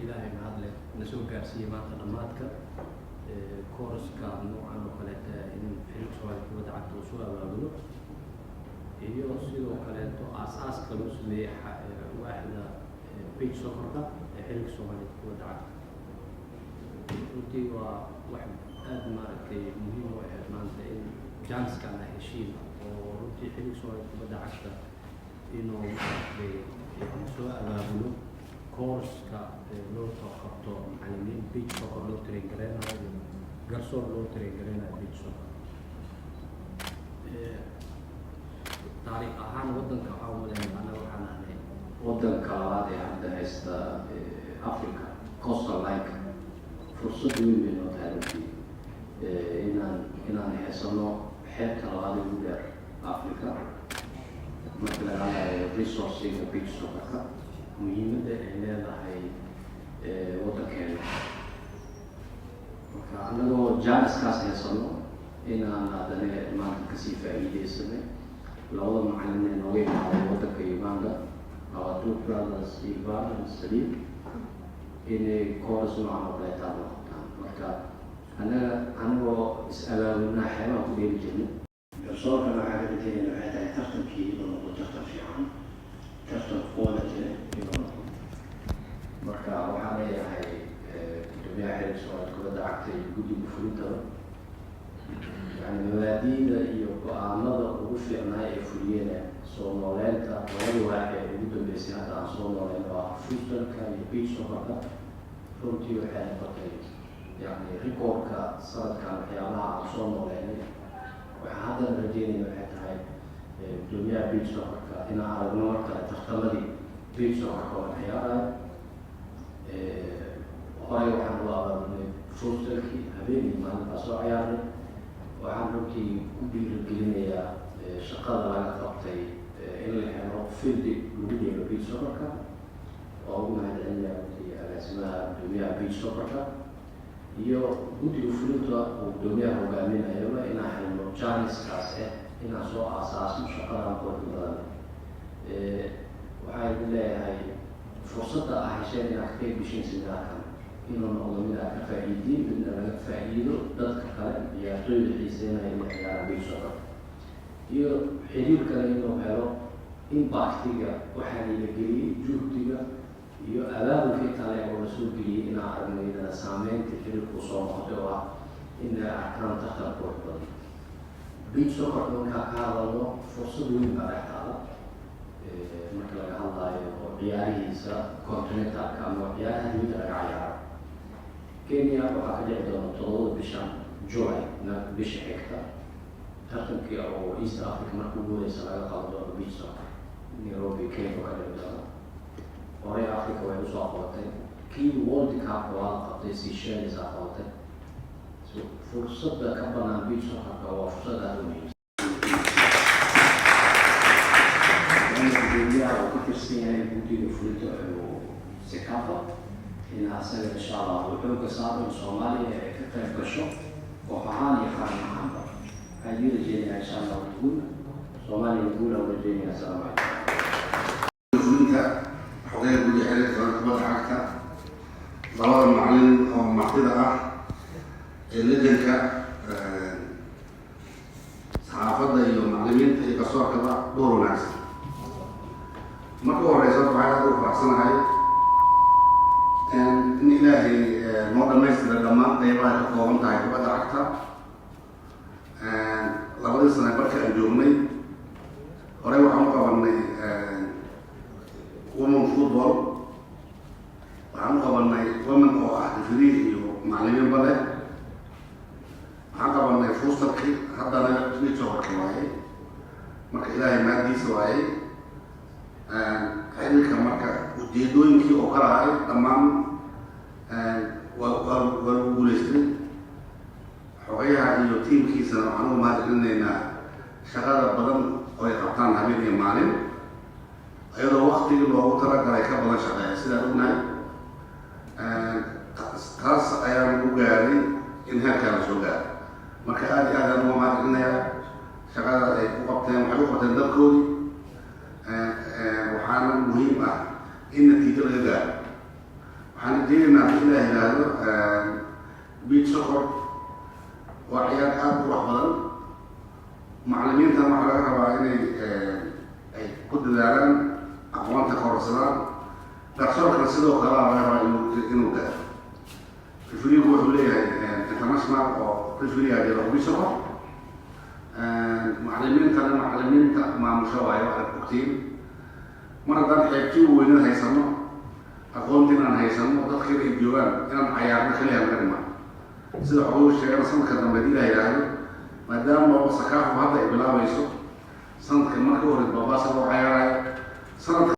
إلهي معادلة نسوق كارسية مع خدماتك كورس كنوعا وكالتا إن حلق سؤال كود عدت وسوء أبابلو iyo sidoo kaleeto aasaaska loo sameeyay waaxda page socorka xilka Soomaaliyeed kuwa dacad runtii waa wax aad maaragtay muhiim u ah maanta in janska la heshiin oo runtii xilka Soomaaliyeed kuwa dacadka inuu soo abaabulo course-ka loo qabto macallimiin page soccer loo train gareynayo garsoor loo train gareynayo page soccer taariikh ahaan waddanka waxaa u maleeyaa annaga waxaan ahnay waddanka labaad ee hadda haysta Africa coastal line fursad weyn bay noo tahay runtii inaan haysano xeebta labaad ee ugu dheer Africa marka laga hadlayo resourcega beach soccerka muhiimadda ay leedahay waddankeena marka annagoo jaaniskaas haysano inaan haddana maanta kasii faa'iidaysanay labada macallin ee nooga imaaday waddanka Uganda our two brothers Ivan and Salim inay course noocan oo kaleetaa noqotaan marka anagoo is-abaabulnaa xeebaha ku dheeli jirnay garsoorkana waxaa ka dhigayna waxay tahay tartankii inuu noqdo tartan fiican tartan quality inuu noqdo marka waxaan leeyahay gudoomiyaha xilka Soomaaliyeed kubadda cagta iyo guddiga fulintaba يعني مبادئنا يقامنا وفي عناية فلينا صونا لنا ولا واحد يقدر بسياط عن صونا لنا فوتر كان يبيش وقتا فوتي وحنا قتيل يعني ريكورد كصارت كان حيانا عن صونا لنا وهذا الرجال واحد هاي الدنيا بيش وقتا هنا على النور تختلي بيش وقتا الحياة وهاي وحنا الله فوتر كي هبيني ما نبصر يعني waxaan runtii ku dhiirigelinayaa shaqada laga qabtay in la helo fildi lagu dhigo beach soccerka oo ugu mahadcelinayaa runtii agaasimaha gudoomiyaha beach soccerka iyo guddiga fulinta uu gudoomiyaha hogaaminayaba inaan helno janiskaas inaan soo aasaasno shaqadan quruxda badan waxaa idin leeyahay fursadda ah hesheen inaad ka qeyb gashiin seminaarkan inuu noqdo mid aad ka faa'iidiin midna laga faa'iido dadka kale ciyaartooyda xiiseynaya inay ciyaaraan beach soccer iyo xiriir kale inuu helo impactiga waxaa la geliyey juhdiga iyo abaabulkii kale oo la soo geliyey inaan aragno iyadana saameynta xiriirku soo noqotay oo ah inay arkaan tartan qurux badan beach soccer markaa ka hadalno fursad weyn baa dhex taala marka laga hadlayo oo ciyaarihiisa continentalka ama ciyaaraha dibadda laga ciyaaro Kenya waxaa ka dhici doona 7 bishan July bisha xigta tartankii oo East Africa markuu guuleysa laga qaado doono beach soccer Nairobi Kenya ka dhici doona horey Africa way usoo qabatay kii World Cup waa qabtay Seychelles qabatay fursadda ka banaan beach soccerka waa fursad aad u muhiim ah oo ku tirsan yahay guddiga fulinta oo Sekafa إن أصلا إن شاء الله وحلو كسر من Soomaaliya كتير كشو وحان يفعل محمد هاي الجيني إن شاء الله تقول Soomaaliya تقول أو الجيني السلام عليكم. فلنتا حقيقة بدي حلك ركبت عكتا ضرر المعلم أو معتدة اللي جنك صحافة يوم معلمين يقصوا كذا دور ناس ما هو رئيسات وحياة دور فاحسن هاي إن إلهي نوع الميسر لما قيمة تقوم تاعي كبدا عكتا لابد سنة بركة الجومي ورأي وحمد قبلني ومن فوتبول وحمد قبلني ومن أو أحد فريق معلمين بلد وحمد قبلني فوستركي حتى أنا بيت شهر كواي مرك إلهي مادي سواي هذه كمركة وجدوين كي أقرأي تمام والولستري حقيقة إنه تيم كي سنة عنو ما لأننا شغال بدن ويقطعن هبين المعلم أيضا وقت اللي ترى كرايك بدن شغال سيدا ربنا خاص أيام وجاري إنها كان شغال مركا هذه أنا ما لأننا شغال وقتين وحلوقة دكتوري وحانا مهمة إن نتيجة الغداء وحندينا إلى هذا بيت سكر وعياد أب وحضر معلمين تنا محلقة ربعيني كود داران أقوام تكورسلان تكسر كرسيدو كلام غير إنه ده الفريق هو حوليه international أو الفريق هذا هو بيت سكر معلمين تنا معلمين مع مشروع على الكوكتيل مرة دار حيبتي وين هيسمو أقومتنا هيسمو تدخل الجوال إن عيارنا خليها الكلمة سيد حقوق الشيء أنا صنع كذا مدينة هيلاقي ما دام بابا سكاف وهذا إبلاغ يسوع صنع كمان كورد بابا سبوا عيارة صنع